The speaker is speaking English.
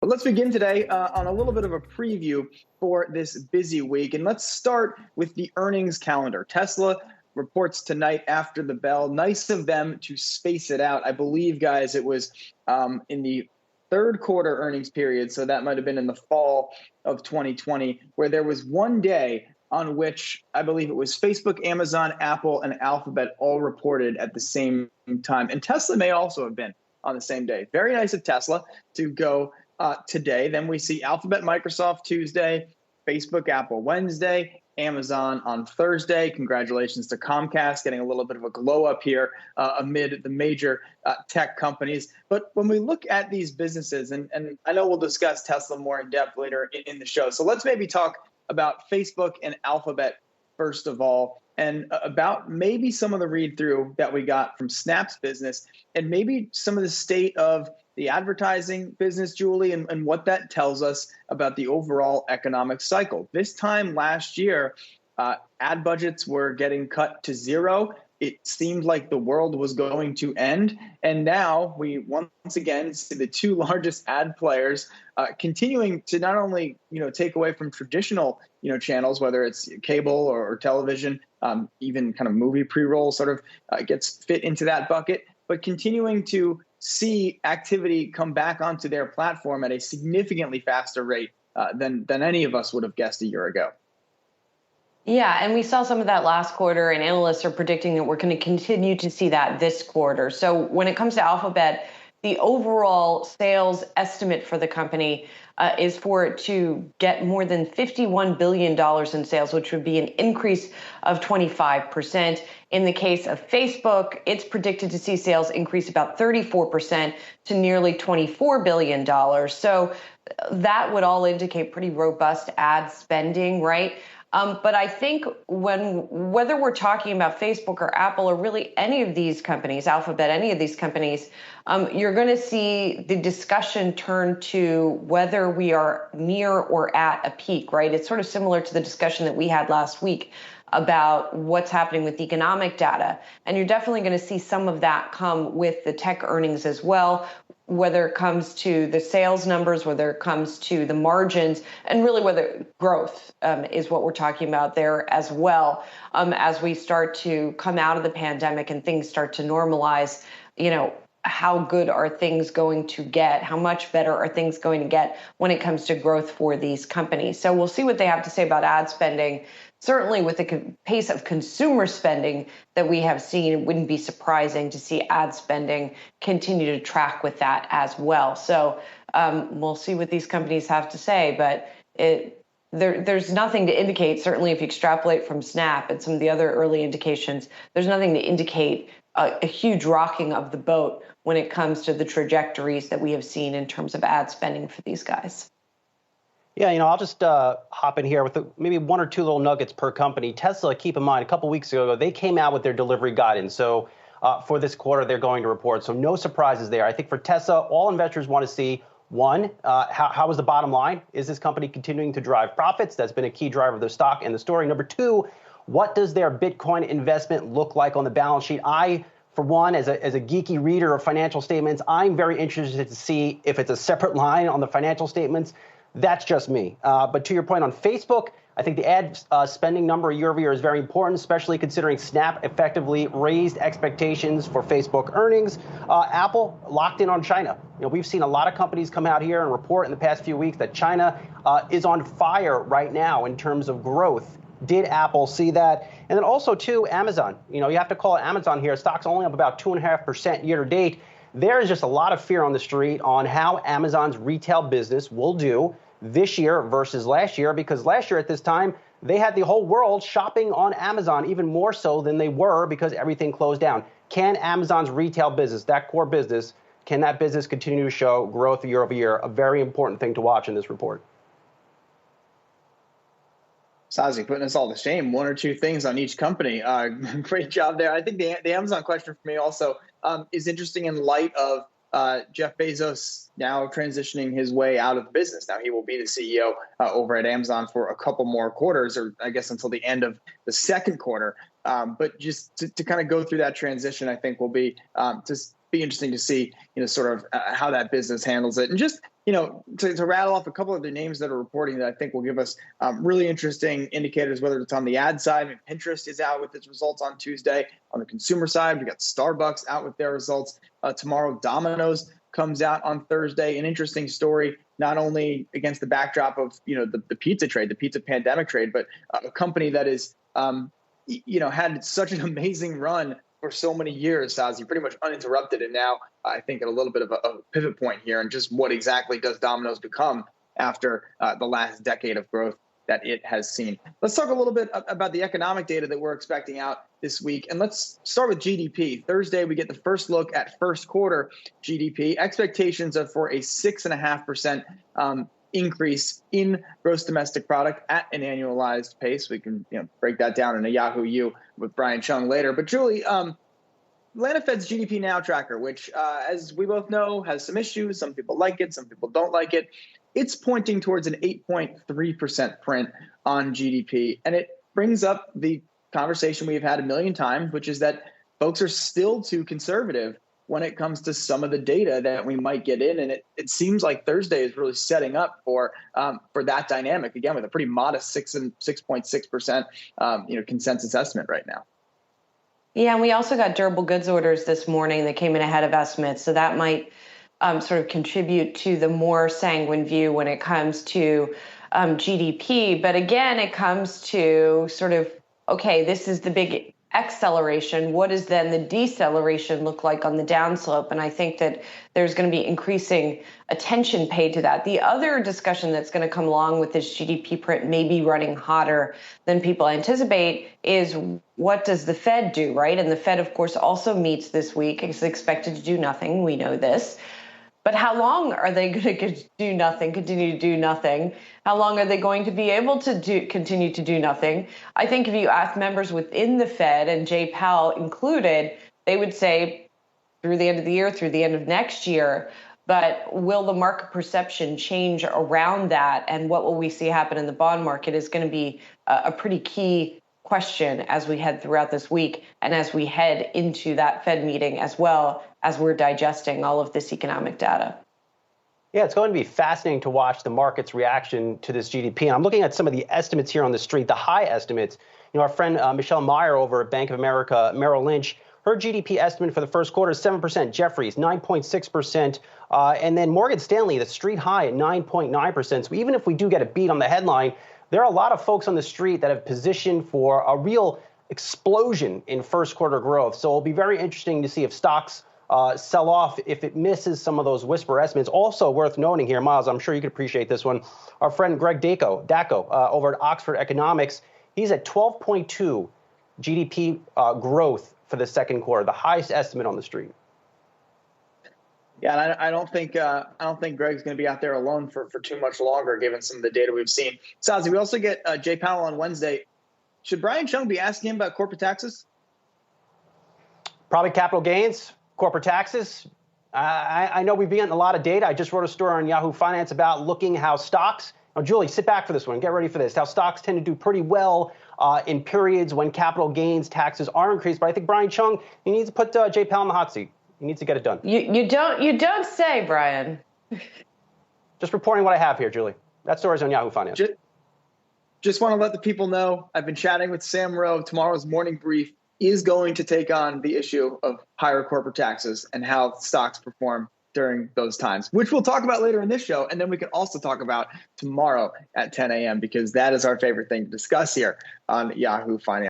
But let's begin today on a little bit of a preview for this busy week. And let's start with the earnings calendar. Tesla reports tonight after the bell. Nice of them to space it out. I believe, guys, it was in the third quarter earnings period, so that might have been in the fall of 2020, where there was one day on which I believe it was Facebook, Amazon, Apple, and Alphabet all reported at the same time. And Tesla may also have been on the same day. Very nice of Tesla to go today. Then we see Alphabet, Microsoft Tuesday, Facebook, Apple Wednesday, Amazon on Thursday. Congratulations to Comcast getting a little bit of a glow up here amid the major tech companies. But when we look at these businesses, and I know we'll discuss Tesla more in depth later in the show. So let's maybe talk about Facebook and Alphabet first of all, and about maybe some of the read through that we got from Snap's business, and maybe some of the state of the advertising business, Julie, and what that tells us about the overall economic cycle. This time last year, ad budgets were getting cut to zero. It seemed like the world was going to end. And now we once again see the two largest ad players continuing to not only, take away from traditional, channels, whether it's cable or television, even kind of movie pre-roll sort of gets fit into that bucket, but continuing to see activity come back onto their platform at a significantly faster rate than any of us would have guessed a year ago. Yeah, and we saw some of that last quarter, and analysts are predicting that we're going to continue to see that this quarter. So when it comes to Alphabet, the overall sales estimate for the company is for it to get more than $51 billion in sales, which would be an increase of 25%. In the case of Facebook, it's predicted to see sales increase about 34% to nearly $24 billion. So that would all indicate pretty robust ad spending, right? But I think whether we're talking about Facebook or Apple or really any of these companies, Alphabet, any of these companies, you're going to see the discussion turn to whether we are near or at a peak, right? It's sort of similar to the discussion that we had last week about what's happening with economic data. And you're definitely going to see some of that come with the tech earnings as well, whether it comes to the sales numbers, whether it comes to the margins, and really whether growth is what we're talking about there as well. As we start to come out of the pandemic and things start to normalize, how good are things going to get? How much better are things going to get when it comes to growth for these companies? So we'll see what they have to say about ad spending. Certainly with the pace of consumer spending that we have seen, it wouldn't be surprising to see ad spending continue to track with that as well. So we'll see what these companies have to say, but there's nothing to indicate, certainly if you extrapolate from Snap and some of the other early indications, there's nothing to indicate a huge rocking of the boat when it comes to the trajectories that we have seen in terms of ad spending for these guys. Yeah, I'll just hop in here with maybe one or two little nuggets per company. Tesla, keep in mind, a couple weeks ago, they came out with their delivery guidance. So for this quarter, they're going to report. So no surprises there. I think for Tesla, all investors want to see, one, how is the bottom line? Is this company continuing to drive profits? That's been a key driver of their stock and the story. Number two, what does their Bitcoin investment look like on the balance sheet? For one, as a geeky reader of financial statements, I'm very interested to see if it's a separate line on the financial statements. That's just me. But to your point on Facebook, I think the ad spending number year over year is very important, especially considering Snap effectively raised expectations for Facebook earnings. Apple locked in on China. We've seen a lot of companies come out here and report in the past few weeks that China is on fire right now in terms of growth. Did Apple see that? And then also, too, Amazon. You have to call it Amazon here. Stock's only up about 2.5% year to date. There is just a lot of fear on the street on how Amazon's retail business will do this year versus last year, because last year at this time, they had the whole world shopping on Amazon, even more so than they were because everything closed down. Can Amazon's retail business, that core business, can that business continue to show growth year over year? A very important thing to watch in this report. Sozzi putting us all to shame. One or two things on each company. Great job there. I think the Amazon question for me also is interesting in light of Jeff Bezos now transitioning his way out of the business. Now he will be the CEO over at Amazon for a couple more quarters, or I guess until the end of the second quarter. But just to kind of go through that transition, I think will be just be interesting to see, sort of how that business handles it. And just, to rattle off a couple of the names that are reporting that I think will give us really interesting indicators, whether it's on the ad side. I mean, Pinterest is out with its results on Tuesday. On the consumer side, we got Starbucks out with their results tomorrow. Domino's comes out on Thursday. An interesting story, not only against the backdrop of, the pizza trade, the pizza pandemic trade, but a company that is, had such an amazing run for so many years, Sozzi, pretty much uninterrupted. And now I think at a little bit of a pivot point here, and just what exactly does Domino's become after the last decade of growth that it has seen. Let's talk a little bit about the economic data that we're expecting out this week. And let's start with GDP. Thursday, we get the first look at first quarter GDP. Expectations are for a 6.5% increase in gross domestic product at an annualized pace. We can break that down in a Yahoo U with Brian Chung later. But Julie, Atlanta Fed's GDP Now tracker, which, as we both know, has some issues. Some people like it, some people don't like it. It's pointing towards an 8.3% print on GDP. And it brings up the conversation we've had a million times, which is that folks are still too conservative when it comes to some of the data that we might get in. And it seems like Thursday is really setting up for that dynamic, again, with a pretty modest 6.6% consensus estimate right now. Yeah, and we also got durable goods orders this morning that came in ahead of estimates. So that might sort of contribute to the more sanguine view when it comes to GDP. But again, it comes to sort of, okay, this is the big acceleration. What does then the deceleration look like on the downslope? And I think that there's going to be increasing attention paid to that. The other discussion that's going to come along with this GDP print, maybe running hotter than people anticipate, is what does the Fed do, right? And the Fed, of course, also meets this week. It's expected to do nothing. We know this. But how long are they going to do nothing, continue to do nothing? How long are they going to be able to continue to do nothing? I think if you ask members within the Fed, and Jay Powell included, they would say through the end of the year, through the end of next year. But will the market perception change around that? And what will we see happen in the bond market is going to be a pretty key question as we head throughout this week and as we head into that Fed meeting, as well as we're digesting all of this economic data. Yeah, it's going to be fascinating to watch the market's reaction to this GDP. And I'm looking at some of the estimates here on the street, the high estimates. Our friend Michelle Meyer over at Bank of America Merrill Lynch, her GDP estimate for the first quarter is 7%. Jefferies, 9.6%. And then Morgan Stanley, the street high at 9.9%. So even if we do get a beat on the headline, there are a lot of folks on the street that have positioned for a real explosion in first quarter growth. So it'll be very interesting to see if stocks sell off if it misses some of those whisper estimates. Also worth noting here, Myles, I'm sure you could appreciate this one. Our friend Greg Dacko over at Oxford Economics, he's at 12.2 GDP growth for the second quarter, the highest estimate on the street. Yeah, and I don't think Greg's going to be out there alone for too much longer, given some of the data we've seen. Sozzi, we also get Jay Powell on Wednesday. Should Brian Chung be asking him about corporate taxes? Probably capital gains, corporate taxes. I know we've been getting a lot of data. I just wrote a story on Yahoo Finance about looking how stocks. Now, Julie, sit back for this one. Get ready for this. How stocks tend to do pretty well in periods when capital gains taxes are increased. But I think Brian Chung, he needs to put Jay Powell in the hot seat. He needs to get it done. You don't say, Brian. Just reporting what I have here, Julie. That story's on Yahoo Finance. Just want to let the people know I've been chatting with Sam Rowe. Tomorrow's morning brief is going to take on the issue of higher corporate taxes and how stocks perform during those times, which we'll talk about later in this show. And then we can also talk about tomorrow at 10 a.m. because that is our favorite thing to discuss here on Yahoo Finance.